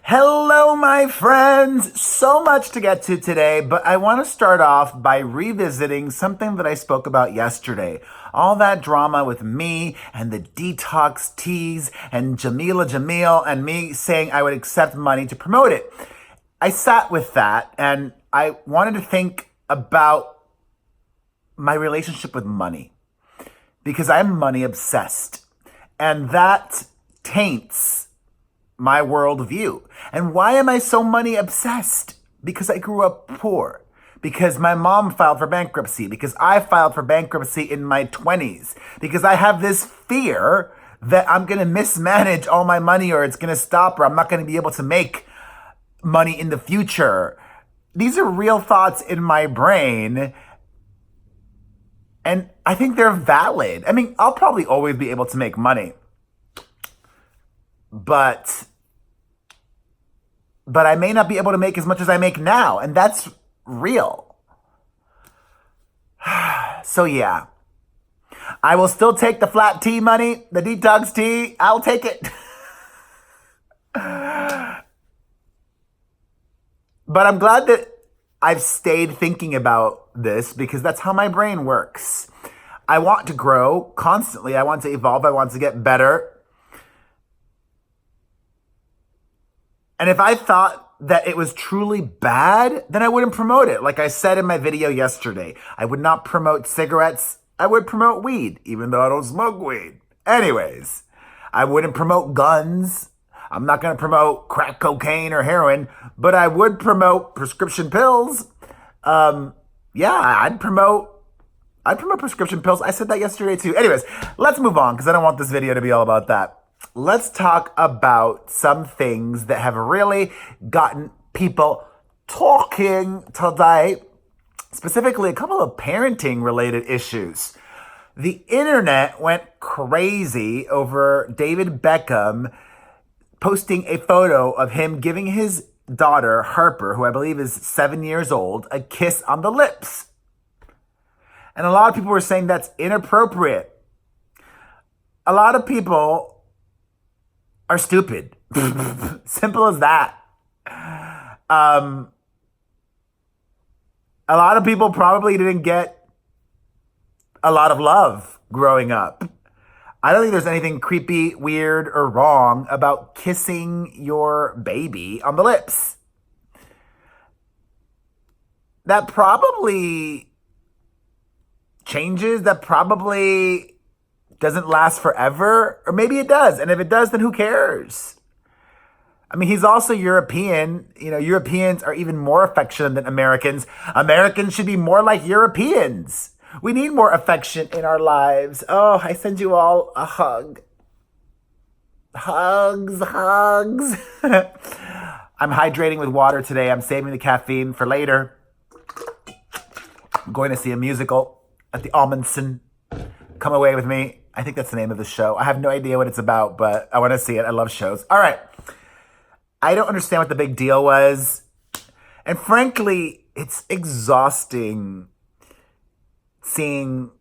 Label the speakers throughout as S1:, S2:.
S1: Hello, my friends. So much to get to today, but I want to start off by revisiting something that I spoke about yesterday. All that drama with me and the detox teas and Jamila Jamil and me saying I would accept money to promote it. I sat with that and I wanted to think about my relationship with money because I'm money obsessed and that taints my worldview. And why am I so money obsessed? Because I grew up poor. Because my mom filed for bankruptcy. Because I filed for bankruptcy in my 20s. Because I have this fear that I'm going to mismanage all my money or it's going to stop or I'm not going to be able to make money in the future. These are real thoughts in my brain. And I think they're valid. I mean, I'll probably always be able to make money. But I may not be able to make as much as I make now, and that's real. So yeah, I will still take the flat tea money, the detox tea. I'll take it. But I'm glad that I've stayed thinking about this because that's how my brain works. I want to grow constantly. I want to evolve. I want to get better. And if I thought that it was truly bad, then I wouldn't promote it. Like I said in my video yesterday, I would not promote cigarettes. I would promote weed, even though I don't smoke weed. Anyways, I wouldn't promote guns. I'm not going to promote crack cocaine or heroin, but I would promote prescription pills. I'd promote prescription pills. I said that yesterday too. Anyways, let's move on because I don't want this video to be all about that. Let's talk about some things that have really gotten people talking today, specifically a couple of parenting related issues. The internet went crazy over David Beckham posting a photo of him giving his daughter, Harper, who I believe is 7 years old, a kiss on the lips. And a lot of people were saying that's inappropriate. A lot of people are stupid. Simple as that. A lot of people probably didn't get a lot of love growing up. I don't think there's anything creepy, weird, or wrong about kissing your baby on the lips. That probably changes. That probably doesn't last forever, or maybe it does. And if it does, then who cares? I mean, he's also European. You know, Europeans are even more affectionate than Americans. Americans should be more like Europeans. We need more affection in our lives. Oh, I send you all a hug. Hugs. I'm hydrating with water today. I'm saving the caffeine for later. I'm going to see a musical at the Almondson. Come away with me. I think that's the name of the show. I have no idea what it's about, but I want to see it. I love shows. All right. I don't understand what the big deal was. And frankly, it's exhausting seeing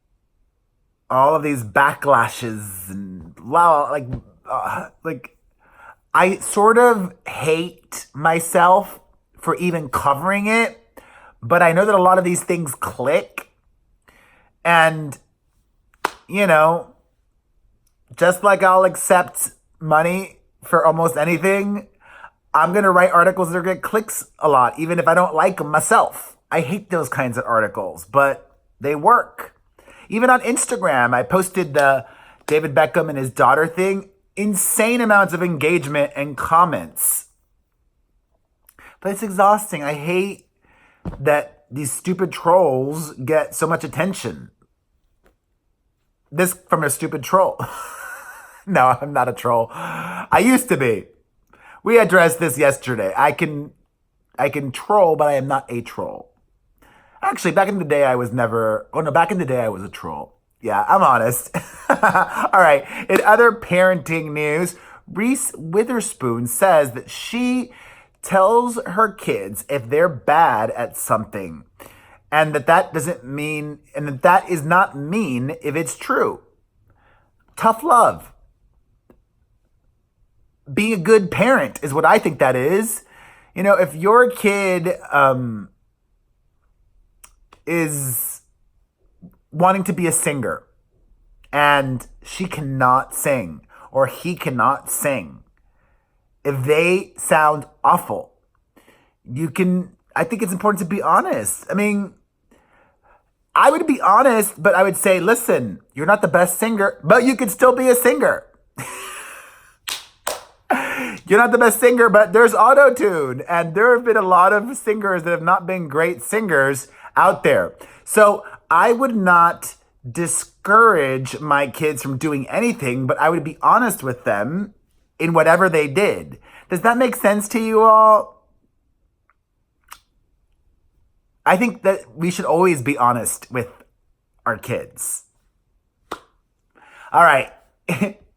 S1: all of these backlashes and I sort of hate myself for even covering it, but I know that a lot of these things click. And you know, just like I'll accept money for almost anything, I'm going to write articles that are going to get clicks a lot, even if I don't like them myself. I hate those kinds of articles, but they work. Even on Instagram, I posted the David Beckham and his daughter thing. Insane amounts of engagement and comments. But it's exhausting. I hate that these stupid trolls get so much attention. This from a stupid troll. No, I'm not a troll. I used to be. We addressed this yesterday. I can troll, but I am not a troll. Actually, back in the day, I was a troll. Yeah, I'm honest. All right. In other parenting news, Reese Witherspoon says that she tells her kids if they're bad at something. And that is not mean if it's true. Tough love. being a good parent is what I think that is. If your kid is wanting to be a singer and she cannot sing or he cannot sing, if they sound awful, I think it's important to be honest. I mean, I would be honest, but I would say, listen, you're not the best singer, but you could still be a singer. You're not the best singer, but there's auto-tune. And there have been a lot of singers that have not been great singers out there. So I would not discourage my kids from doing anything, but I would be honest with them in whatever they did. Does that make sense to you all? I think that we should always be honest with our kids. All right.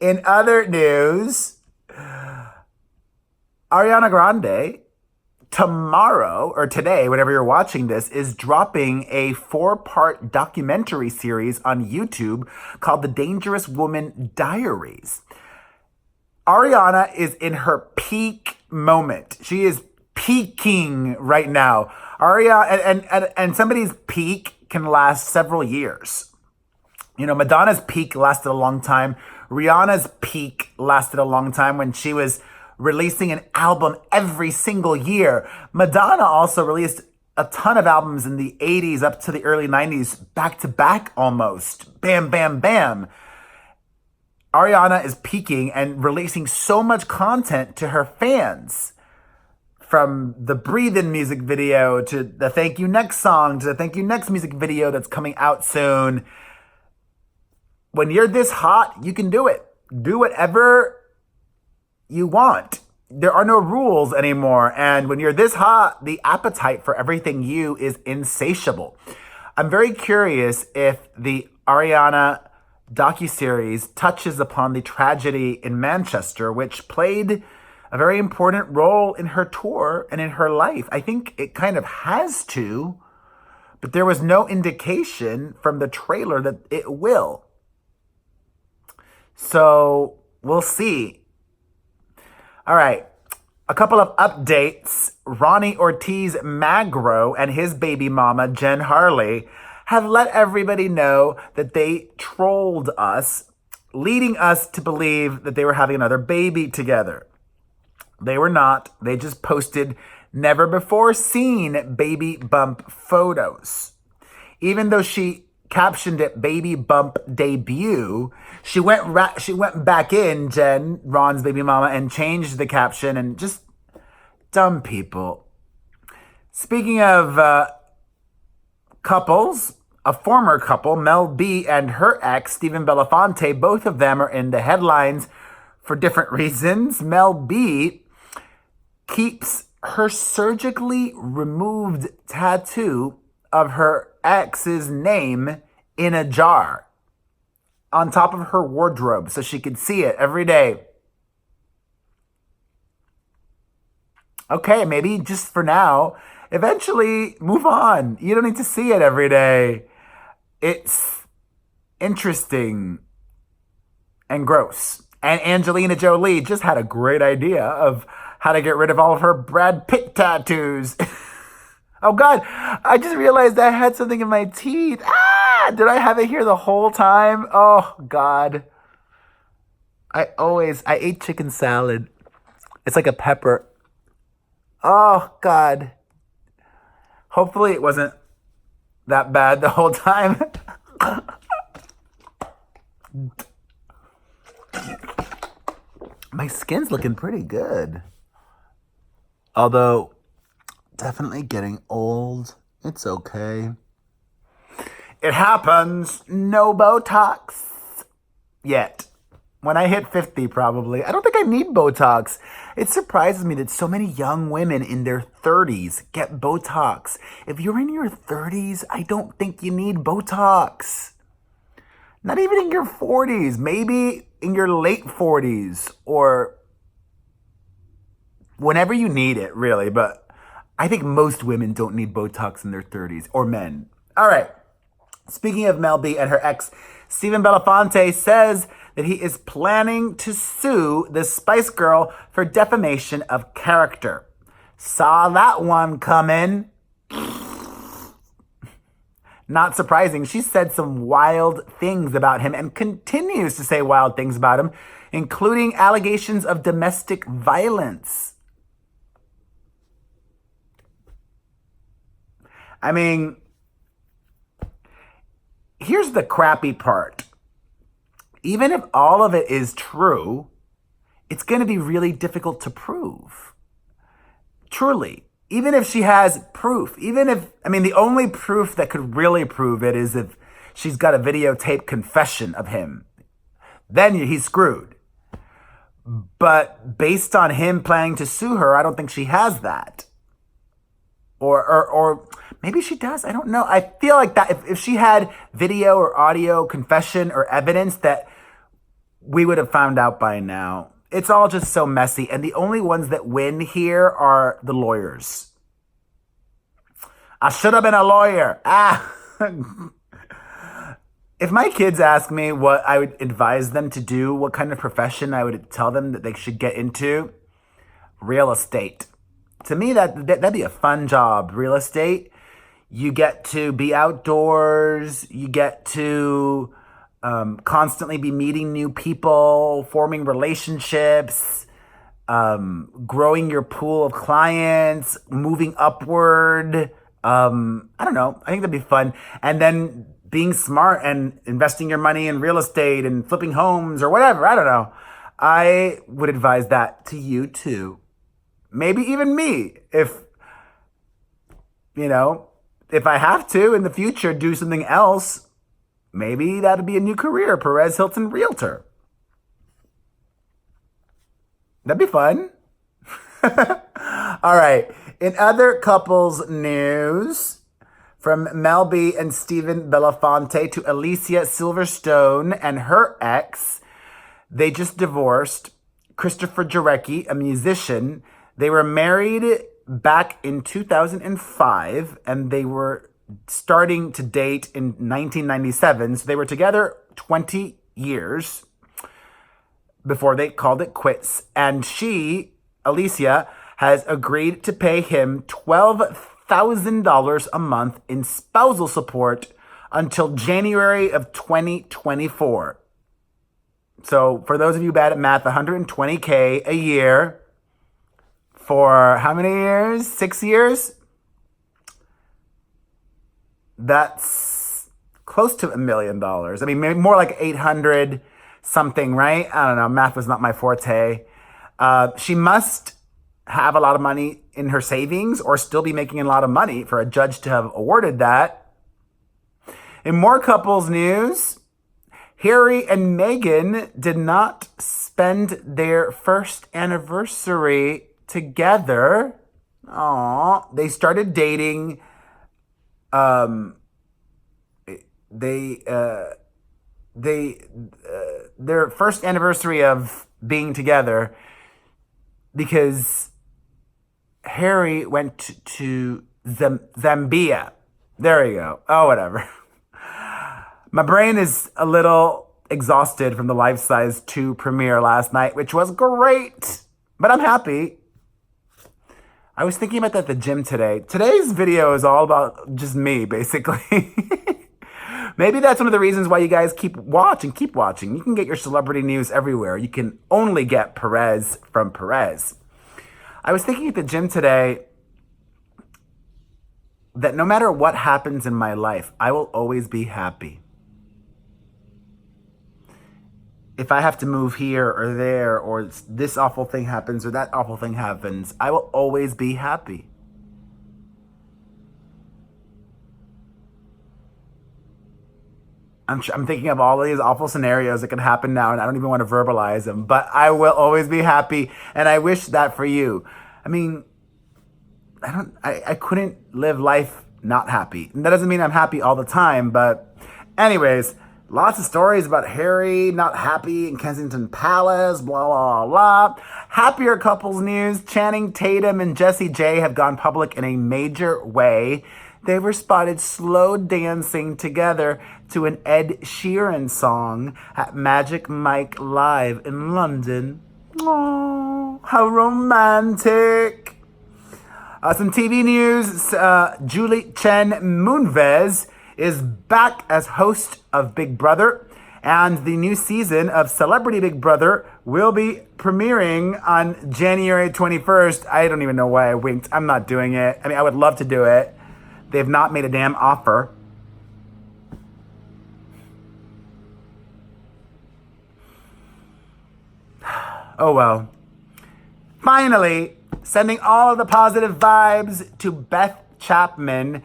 S1: In other news, Ariana Grande, tomorrow, or today, whenever you're watching this, is dropping a 4-part documentary series on YouTube called The Dangerous Woman Diaries. Ariana is in her peak moment. She is peaking right now. And somebody's peak can last several years. Madonna's peak lasted a long time. Rihanna's peak lasted a long time when she was releasing an album every single year. Madonna also released a ton of albums in the 80s up to the early 90s, back to back almost. Bam, bam, bam. Ariana is peaking and releasing so much content to her fans. From the Breathe In music video to the Thank You Next song to the Thank You Next music video that's coming out soon. When you're this hot, you can do it. Do whatever you want. There are no rules anymore. And when you're this hot, the appetite for everything you is insatiable. I'm very curious if the Ariana docuseries touches upon the tragedy in Manchester, which played a very important role in her tour and in her life. I think it kind of has to, but there was no indication from the trailer that it will. So we'll see. All right. A couple of updates. Ronnie Ortiz-Magro and his baby mama, Jen Harley, have let everybody know that they trolled us, leading us to believe that they were having another baby together. They were not. They just posted never before seen baby bump photos. Even though she captioned it baby bump debut, she went back in, Jen, Ron's baby mama, and changed the caption, and just dumb people. Speaking of couples, a former couple, Mel B and her ex, Stephen Belafonte, both of them are in the headlines for different reasons. Mel B keeps her surgically removed tattoo of her ex's name in a jar on top of her wardrobe so she could see it every day. Okay, maybe just for now. Eventually, move on. You don't need to see it every day. It's interesting and gross. And Angelina Jolie just had a great idea of how to get rid of all of her Brad Pitt tattoos. Oh, God. I just realized I had something in my teeth. Did I have it here the whole time? Oh, God. I ate chicken salad. It's like a pepper. Oh, God. Hopefully it wasn't that bad the whole time. My skin's looking pretty good. Although, definitely getting old. It's okay. It happens. No Botox. Yet. When I hit 50, probably. I don't think I need Botox. It surprises me that so many young women in their 30s get Botox. If you're in your 30s, I don't think you need Botox. Not even in your 40s. Maybe in your late 40s or whenever you need it, really. But I think most women don't need Botox in their 30s, or men. All right. Speaking of Mel B and her ex, Stephen Belafonte says that he is planning to sue the Spice Girl for defamation of character. Saw that one coming. Not surprising. She said some wild things about him and continues to say wild things about him, including allegations of domestic violence. I mean, here's the crappy part. Even if all of it is true, it's going to be really difficult to prove. Truly. Even if she has proof, the only proof that could really prove it is if she's got a videotape confession of him. Then he's screwed. But based on him planning to sue her, I don't think she has that. Or maybe she does. I don't know. I feel like that if she had video or audio confession or evidence, that we would have found out by now. It's all just so messy. And the only ones that win here are the lawyers. I should have been a lawyer. If my kids ask me what I would advise them to do, what kind of profession I would tell them that they should get into, real estate. To me, that'd be a fun job. Real estate. You get to be outdoors. You get to constantly be meeting new people, forming relationships, growing your pool of clients, moving upward. I don't know. I think that'd be fun. And then being smart and investing your money in real estate and flipping homes or whatever. I don't know. I would advise that to you too. Maybe even me. If I have to in the future do something else, maybe that'd be a new career, Perez Hilton realtor. That'd be fun. All right. In other couples news, from Mel B and Stephen Belafonte to Alicia Silverstone and her ex, they just divorced. Christopher Jarecki, a musician, they were married back in 2005, and they were starting to date in 1997. So they were together 20 years before they called it quits. And she, Alicia, has agreed to pay him $12,000 a month in spousal support until January of 2024. So for those of you bad at math, $120K a year for how many years? 6 years? That's close to $1 million. I mean, maybe more like 800 something, right? I don't know. Math was not my forte. She must have a lot of money in her savings or still be making a lot of money for a judge to have awarded that. In more couples news, Harry and Meghan did not spend their first anniversary together. Aww. They started dating. Their first anniversary of being together, because Harry went to Zambia. There you go. Oh, whatever. My brain is a little exhausted from the Life Size 2 premiere last night, which was great, but I'm happy. I was thinking about that at the gym today. Today's video is all about just me, basically. Maybe that's one of the reasons why you guys keep watching. You can get your celebrity news everywhere. You can only get Perez from Perez. I was thinking at the gym today that no matter what happens in my life, I will always be happy. If I have to move here or there, or this awful thing happens or that awful thing happens, I will always be happy. I'm thinking of all these awful scenarios that could happen now, and I don't even want to verbalize them, but I will always be happy, and I wish that for you. I mean, I couldn't live life not happy. And that doesn't mean I'm happy all the time, but anyways, lots of stories about Harry not happy in Kensington Palace, blah, blah, blah. Happier couples news. Channing Tatum and Jessie J have gone public in a major way. They were spotted slow dancing together to an Ed Sheeran song at Magic Mike Live in London. Oh, how romantic. Some TV news. Julie Chen Moonves is back as host of Big Brother, and the new season of Celebrity Big Brother will be premiering on January 21st. I don't even know why I winked. I'm not doing it. I mean, I would love to do it. They've not made a damn offer. Oh well. Finally, sending all of the positive vibes to Beth Chapman.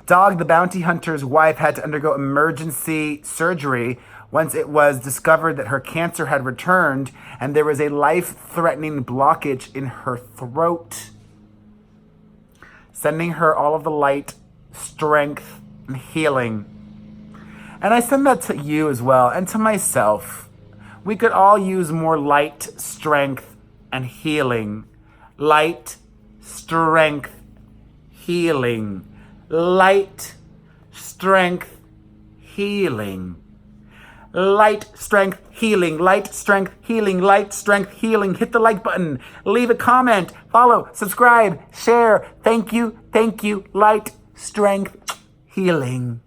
S1: Dog the Bounty Hunter's wife had to undergo emergency surgery once it was discovered that her cancer had returned and there was a life-threatening blockage in her throat. Sending her all of the light, strength, and healing. And I send that to you as well, and to myself. We could all use more light, strength, and healing. Light, strength, healing. Light, strength, healing. Light, strength, healing. Light, strength, healing. Light, strength, healing. Hit the like button. Leave a comment. Follow, subscribe, share. Thank you. Light, strength, healing.